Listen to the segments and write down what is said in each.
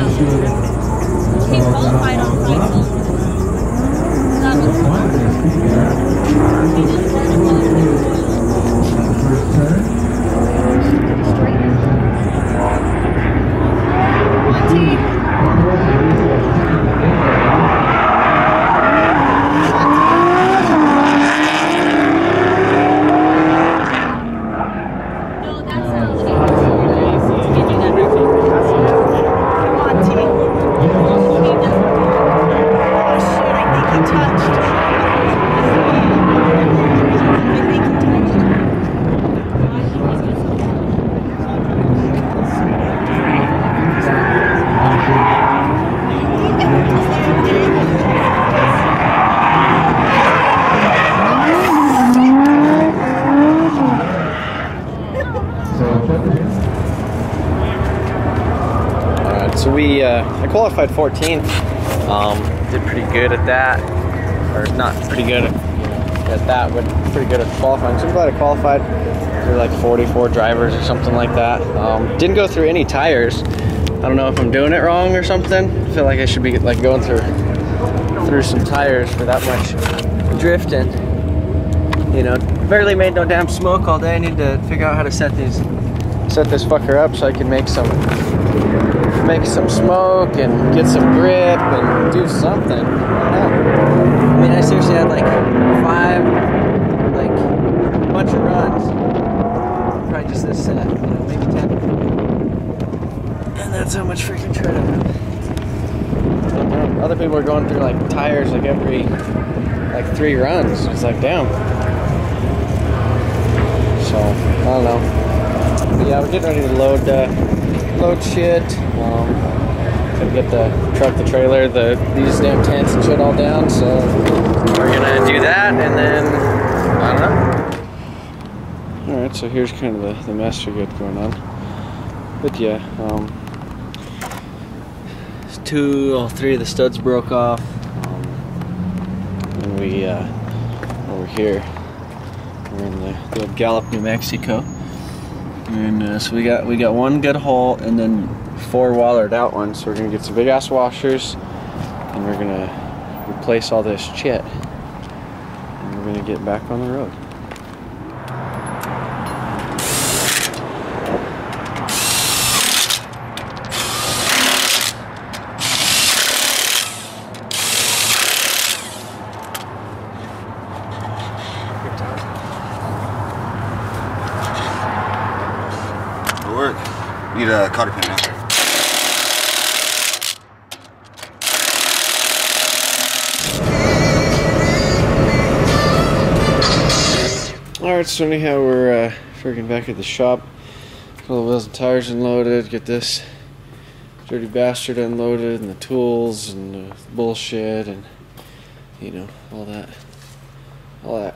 He qualified on cycle. That was fun. He just started I qualified 14th. Did pretty good at that, or not pretty good at that, but pretty good at qualifying. So I'm glad I qualified. There were like 44 drivers or something like that. Didn't go through any tires. I don't know if I'm doing it wrong or something. I feel like I should be like going through some tires for that much drifting. You know, barely made no damn smoke all day. I need to figure out how to set this fucker up so I can make some smoke and get some grip and do something. I don't know. I mean, I seriously had like 5, like a bunch of runs. Probably just this set, you know, maybe 10. And that's how much freaking tread I have. Other people are going through like tires like every 3 runs. It's like, damn. So, I don't know. But yeah, we're getting ready to load shit. Gonna get the trailer, these damn tents and shit all down. So we're gonna do that, and then I don't know. All right, so here's kind of the mess we got going on. But yeah, 3 of the studs broke off, and we over here we're in the old Gallup, New Mexico. And so we got one good hole and then 4 wallered out ones. So we're gonna get some big ass washers and we're gonna replace all this shit. And we're gonna get back on the road. Work. Need a cotter pin now. Alright, so anyhow we're freaking back at the shop. Got all the wheels and tires unloaded, get this dirty bastard unloaded, and the tools and the bullshit and you know, all that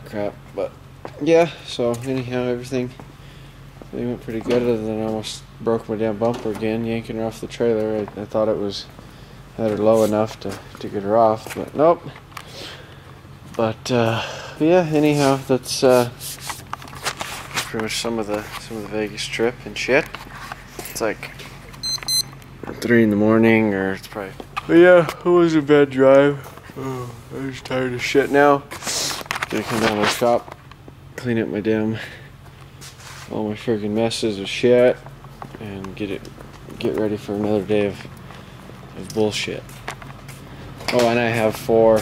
crap. But yeah, so anyhow everything went pretty good, other than I almost broke my damn bumper again, yanking her off the trailer. I thought it had her low enough to get her off, but nope. But yeah, anyhow, that's pretty much some of the Vegas trip and shit. It's like 3 in the morning, or it's probably. But yeah, it was a bad drive. Oh, I was tired of shit now. Gonna come down to the shop, clean up all my friggin' messes of shit, and get ready for another day of bullshit. Oh, and I have 4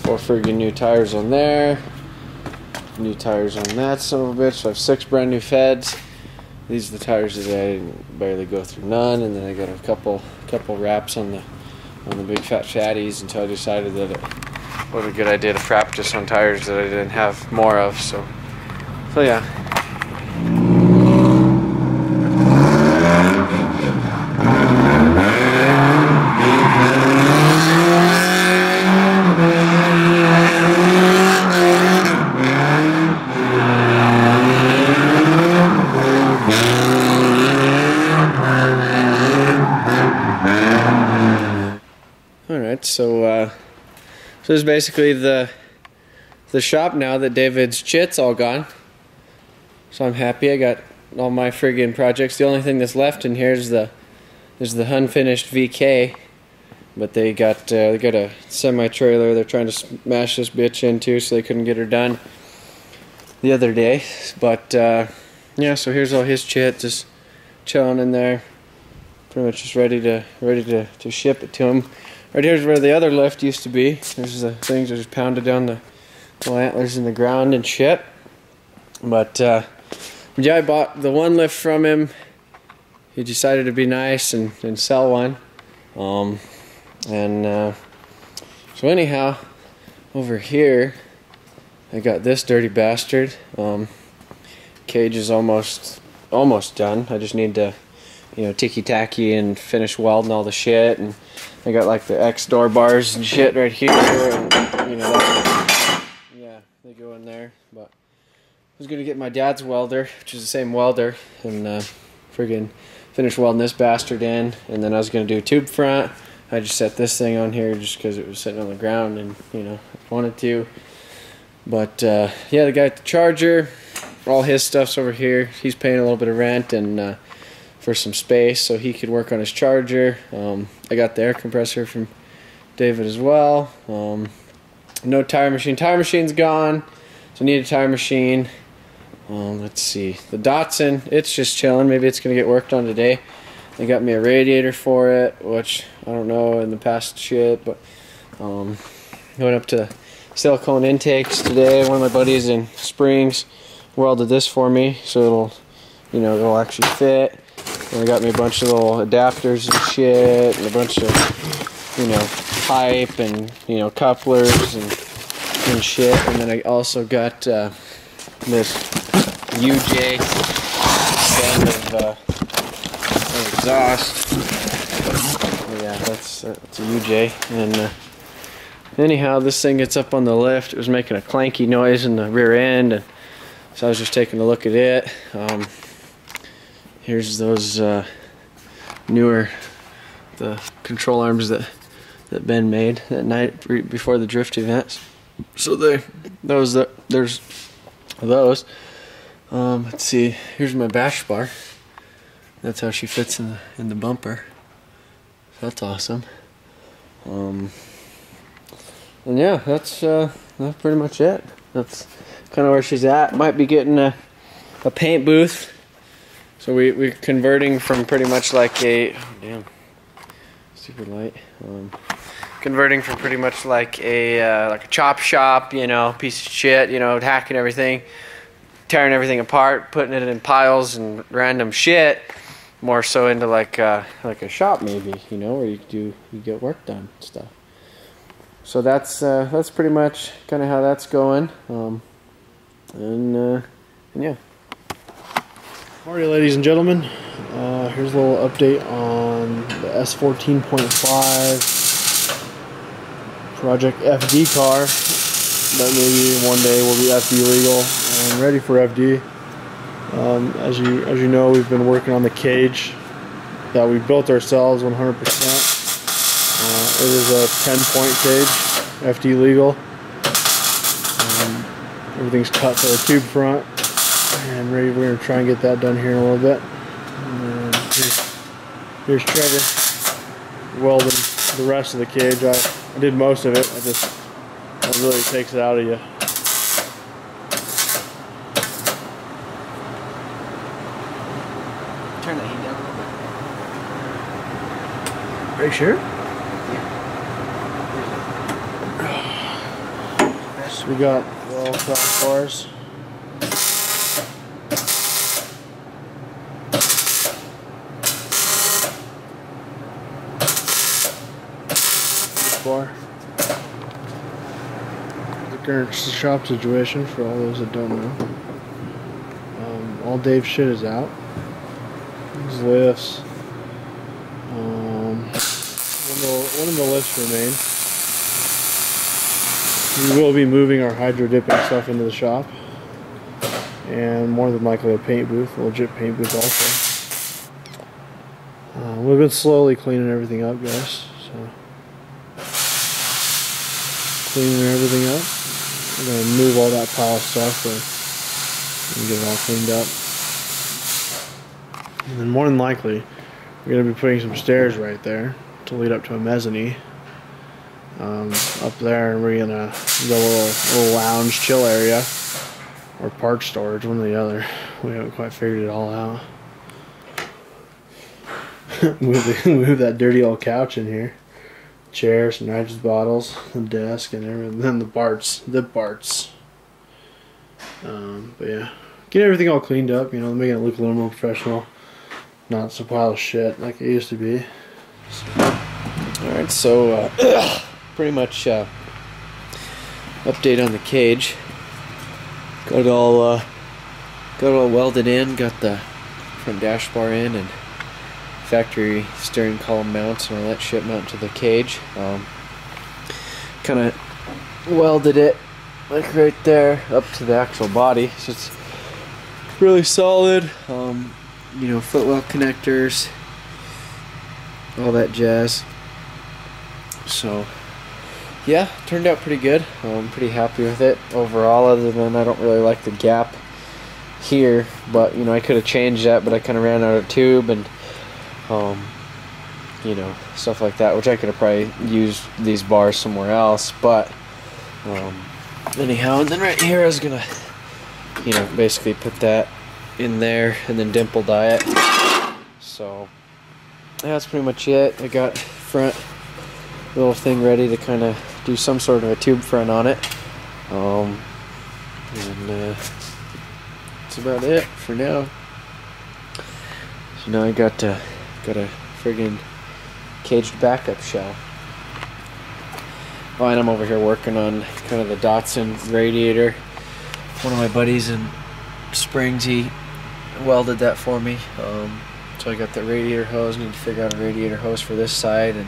friggin' new tires on there, new tires on that son of a bitch. So I have 6 brand new feds. These are the tires that I didn't barely go through none, and then I got a couple wraps on the big fat fatties until I decided that it was a good idea to frap just on tires that I didn't have more of. So yeah. Alright, so this is basically the shop now that David's shit's all gone. So I'm happy. I got all my friggin' projects. The only thing that's left in here is the This is the unfinished VK, but they got a semi-trailer they're trying to smash this bitch into, so they couldn't get her done the other day. But yeah, so here's all his shit just chilling in there, pretty much just ready to ship it to him. Right here's where the other lift used to be. There's the things that just pounded down the little antlers in the ground and shit. But yeah, I bought the one lift from him. He decided to be nice and sell one. So anyhow, over here I got this dirty bastard. Cage is almost done. I just need to, you know, ticky-tacky and finish welding all the shit. And I got like the X door bars and shit right here, and you know, yeah, they go in there. But I was gonna get my dad's welder, which is the same welder, and friggin' finish welding this bastard in, and then I was gonna do a tube front. I just set this thing on here just because it was sitting on the ground, and you know, I wanted to. But yeah, the guy at the charger, all his stuff's over here. He's paying a little bit of rent and for some space so he could work on his charger. I got the air compressor from David as well. No tire machine. Tire machine's gone, so I need a tire machine. Let's see, the Datsun, it's just chilling. Maybe it's gonna get worked on today. They got me a radiator for it, which I don't know in the past shit, but going up to silicone intakes today. One of my buddies in Springs welded this for me, so it'll actually fit. And they got me a bunch of little adapters and shit, and a bunch of, you know, pipe and, you know, couplers and shit. And then I also got this UJ band of exhaust. Yeah, that's a UJ. And anyhow, this thing gets up on the lift. It was making a clanky noise in the rear end, and so I was just taking a look at it. Here's those the control arms that Ben made that night before the drift events. So there's those. Let's see. Here's my bash bar. That's how she fits in the bumper. That's awesome. And yeah, that's pretty much it. That's kind of where she's at. Might be getting a paint booth. So we're converting from pretty much like a, oh damn, super light. Converting from pretty much like a chop shop, you know, piece of shit, you know, hacking everything, tearing everything apart, putting it in piles and random shit, more so into like a shop maybe, you know, where you get work done and stuff. So that's pretty much kind of how that's going. And yeah. Alright, ladies and gentlemen, here's a little update on the S14.5 Project FD car that maybe one day will be FD legal and ready for FD. As you know, we've been working on the cage that we built ourselves 100%. It is a 10-point cage, FD legal. Everything's cut for the tube front. And we're going to try and get that done here in a little bit. And here's Trevor welding the rest of the cage. I did most of it. It really takes it out of you. Turn the heat down a little bit. Are you sure? Yeah. So we got all crossbars. Bar. The current shop situation for all those that don't know. All Dave's shit is out. These lifts. One of the lifts remain. We will be moving our hydro dipping stuff into the shop, and more than likely a paint booth, a legit paint booth also. We've been slowly cleaning everything up, guys. So. Cleaning everything up. We're going to move all that pile of stuff and get it all cleaned up. And then more than likely, We're going to be putting some stairs right there to lead up to a mezzanine. Up there, and we're going to go a little lounge chill area or parts storage, one or the other. We haven't quite figured it all out. move that dirty old couch in here. Chairs, some nitrogen bottles, the desk, and everything. Then the parts. But yeah, get everything all cleaned up, you know, making it look a little more professional. Not so pile of shit like it used to be. Alright, so pretty much update on the cage. Got it all welded in, got the front dash bar in, and factory steering column mounts and all that shit mounted to the cage. Kind of welded it like right there up to the actual body, so it's really solid. You know, footwell connectors, all that jazz. So yeah, turned out pretty good. I'm pretty happy with it overall, other than I don't really like the gap here, but you know, I could have changed that, but I kind of ran out of tube and you know, stuff like that, which I could have probably used these bars somewhere else. But anyhow, and then right here I was gonna, you know, basically put that in there and then dimple dye it. So that's pretty much it. I got front little thing ready to kind of do some sort of a tube front on it, and that's about it for now. So now I got a friggin' caged backup shell. Oh, and I'm over here working on kind of the Datsun radiator. One of my buddies in Springs, he welded that for me. So I got the radiator hose. Need to figure out a radiator hose for this side and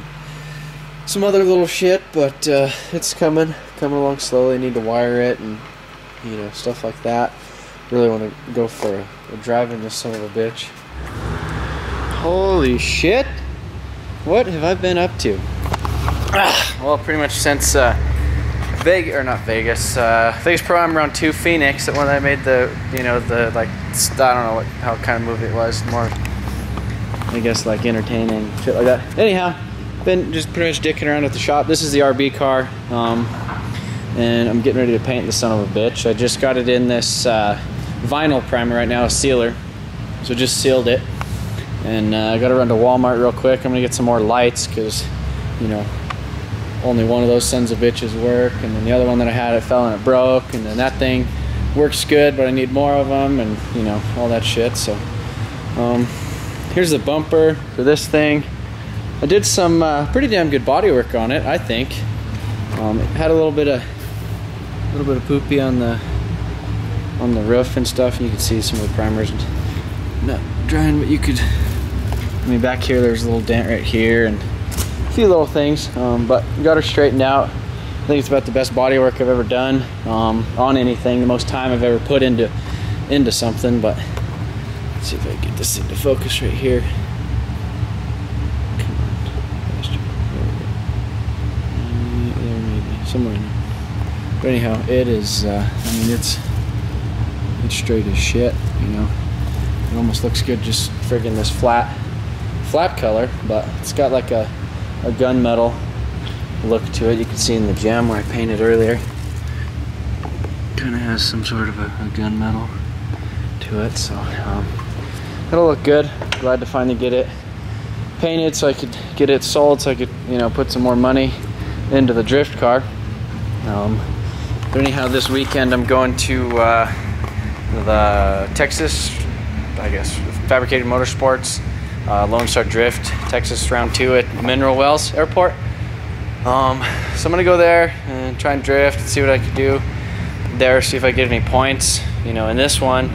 some other little shit, but it's coming along slowly. Need to wire it and, you know, stuff like that. Really want to go for a drive in this son of a bitch. Holy shit! What have I been up to? Well, pretty much since Vegas Pro Round 2 Phoenix, that when I made the, you know, the, like, I don't know how kind of movie it was, more, I guess, like entertaining, shit like that. Anyhow, been just pretty much dicking around at the shop. This is the RB car, and I'm getting ready to paint the son of a bitch. I just got it in this vinyl primer right now, a sealer, so just sealed it. And I gotta run to Walmart real quick. I'm gonna get some more lights because, you know, only one of those sons of bitches work, and then the other one that I had, it fell and it broke, and then that thing works good, but I need more of them, and you know, all that shit. So here's the bumper for this thing. I did some pretty damn good body work on it, I think. It had a little bit of poopy on the roof and stuff, and you can see some of the primers not drying, but you could, I mean, back here there's a little dent right here and a few little things, but got her straightened out. I think it's about the best body work I've ever done on anything, the most time I've ever put into something. But let's see if I can get this into focus right here. Come on, faster. There maybe, somewhere in there. But anyhow, it is, I mean, it's straight as shit, you know. It almost looks good just friggin' this flat color, but it's got like a gunmetal look to it. You can see in the gem where I painted earlier, kind of has some sort of a gunmetal to it, so it'll look good. Glad to finally get it painted so I could get it sold, so I could, you know, put some more money into the drift car. But anyhow, this weekend I'm going to the Texas, I guess, Fabricated Motorsports, Lone Star Drift, Texas Round 2 at Mineral Wells Airport. So I'm gonna go there and try and drift and see what I could do there, see if I get any points. You know, in this one,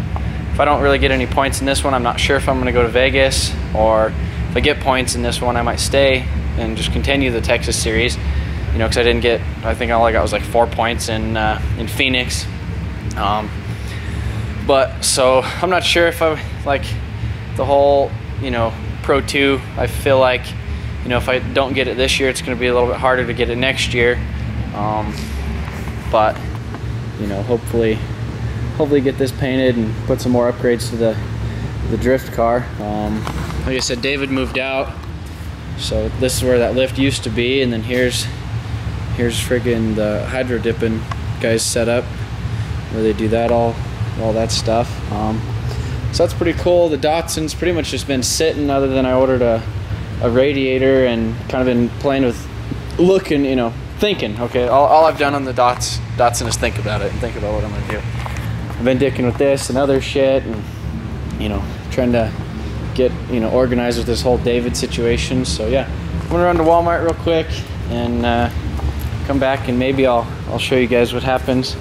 if I don't really get any points in this one, I'm not sure if I'm gonna go to Vegas, or if I get points in this one, I might stay and just continue the Texas series. You know, because I didn't get, I think all I got was like 4 points in Phoenix. But so I'm not sure if I like the whole, you know, Pro 2. I feel like, you know, if I don't get it this year, it's going to be a little bit harder to get it next year. But you know, hopefully get this painted and put some more upgrades to the drift car. Like I said, David moved out, so this is where that lift used to be, and then here's friggin' the hydro dipping guys set up where they do that all that stuff. So that's pretty cool. The Datsun's pretty much just been sitting, other than I ordered a radiator and kind of been playing with looking, you know, thinking. Okay, all I've done on the Datsun is think about it and think about what I'm gonna do. I've been dicking with this and other shit, and you know, trying to get, you know, organized with this whole David situation. So yeah, I'm gonna run to Walmart real quick and come back, and maybe I'll show you guys what happens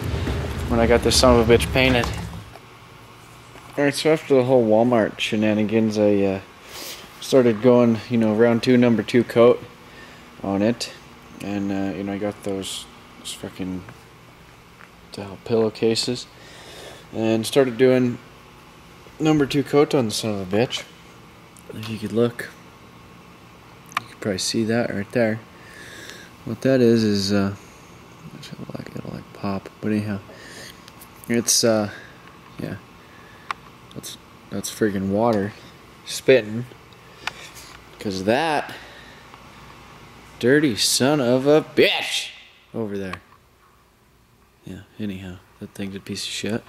when I got this son of a bitch painted. Alright, so after the whole Walmart shenanigans, I started going, you know, round 2, number 2 coat on it, and you know, I got those fucking pillowcases, and started doing number 2 coat on the son of a bitch. If you could look, you could probably see that right there. What that is it'll like pop, but anyhow, it's yeah, that's friggin' water spitting, because that dirty son of a bitch over there. Yeah, anyhow, that thing's a piece of shit,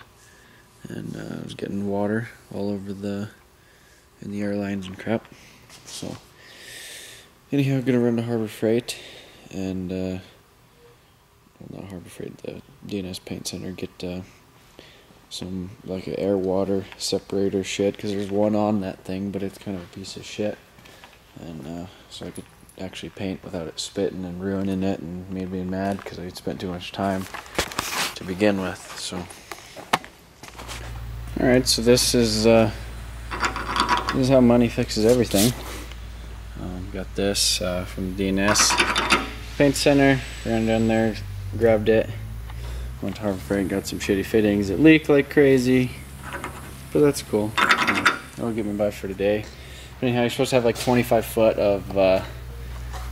and I was getting water all over in the airlines and crap. So anyhow, I'm gonna run to Harbor Freight and well, not Harbor Freight, the DNS Paint Center, get some like an air water separator shit, because there's one on that thing, but it's kind of a piece of shit, and so I could actually paint without it spitting and ruining it and me being mad because I spent too much time to begin with. So alright, so this is how money fixes everything. Got this from the DNS Paint Center, ran down there, grabbed it, went to Harbor Freight, got some shitty fittings that leak like crazy, but that's cool. That'll get me by for today. Anyhow, you're supposed to have like 25 foot of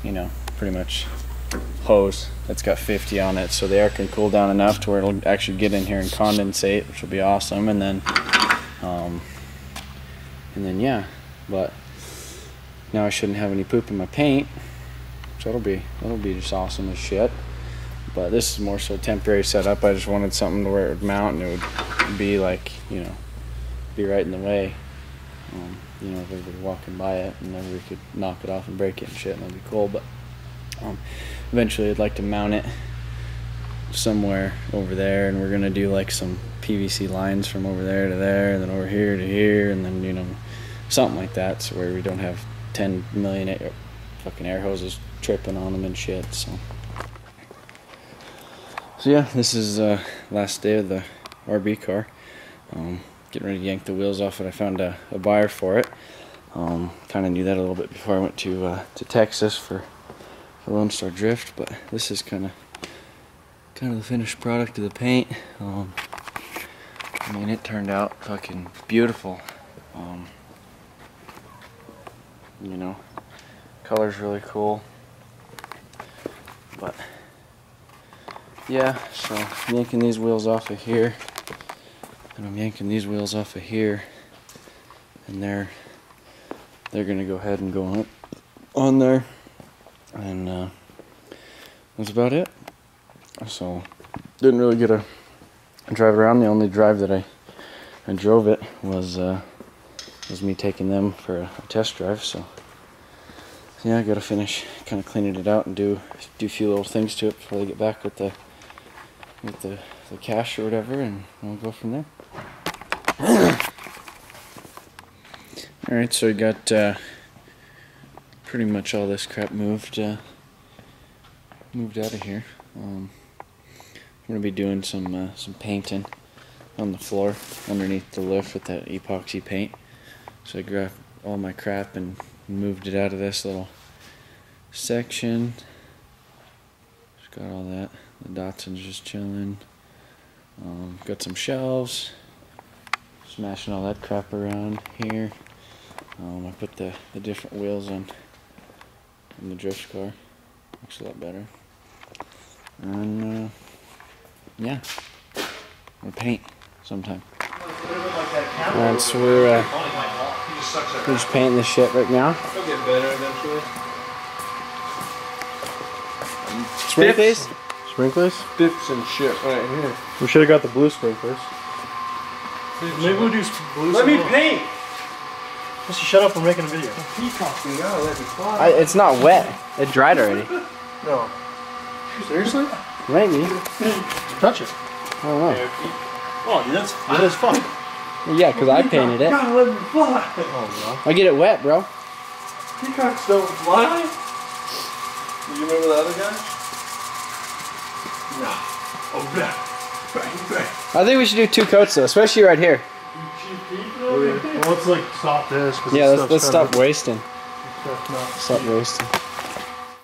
you know, pretty much hose that's got 50 on it, so the air can cool down enough to where it'll actually get in here and condensate, which will be awesome. And then yeah, but now I shouldn't have any poop in my paint, so that'll be just awesome as shit. But this is more so temporary setup. I just wanted something to where it would mount and it would be like, you know, be right in the way. You know, if everybody walking by it, and everybody could knock it off and break it and shit, and that'd be cool. But eventually I'd like to mount it somewhere over there, and we're gonna do like some PVC lines from over there to there, and then over here to here, and then, you know, something like that, so where we don't have 10 million fucking air hoses tripping on them and shit. So yeah, this is last day of the RB car. Getting ready to yank the wheels off it. I found a buyer for it. Kind of knew that a little bit before I went to Texas for Lone Star Drift, but this is kind of the finished product of the paint. I mean, it turned out fucking beautiful. You know, color's really cool. But yeah, so I'm yanking these wheels off of here, and I'm yanking these wheels off of here, and they're gonna go ahead and go on there, and that's about it. So didn't really get to drive around. The only drive that I drove it was me taking them for a test drive. So yeah, I gotta finish kind of cleaning it out and do a few little things to it before they get back with the cash or whatever, and we'll go from there. Alright, so I got pretty much all this crap moved out of here. I'm gonna be doing some painting on the floor underneath the lift with that epoxy paint. So I grabbed all my crap and moved it out of this little section. Just got all that. The Datsun's just chilling. Got some shelves. Smashing all that crap around here. I put the different wheels on the drift car. Looks a lot better. And yeah, we'll paint sometime. Alright, so we're just sucks at We're just painting this shit right now. It'll get better eventually. Sprinklers? Sprinklers? Dips and shit right here. We should have got the blue sprinklers. Maybe we'll do blue. Let me paint! Just shut up, we're making a video. Peacocking, gotta let me fly. It's not wet. It dried already. No. Seriously? Maybe. Touch it. I don't know. Oh, dude, that's wet as fuck. Yeah, because I painted it. Gotta let me fly! Oh, I get it wet, bro. Peacocks don't fly? You remember the other guy? No. Oh, bang. Bang, bang. I think we should do 2 coats though, especially right here. well, let's like stop this. Yeah, let's stop wasting. Not Stop wasting.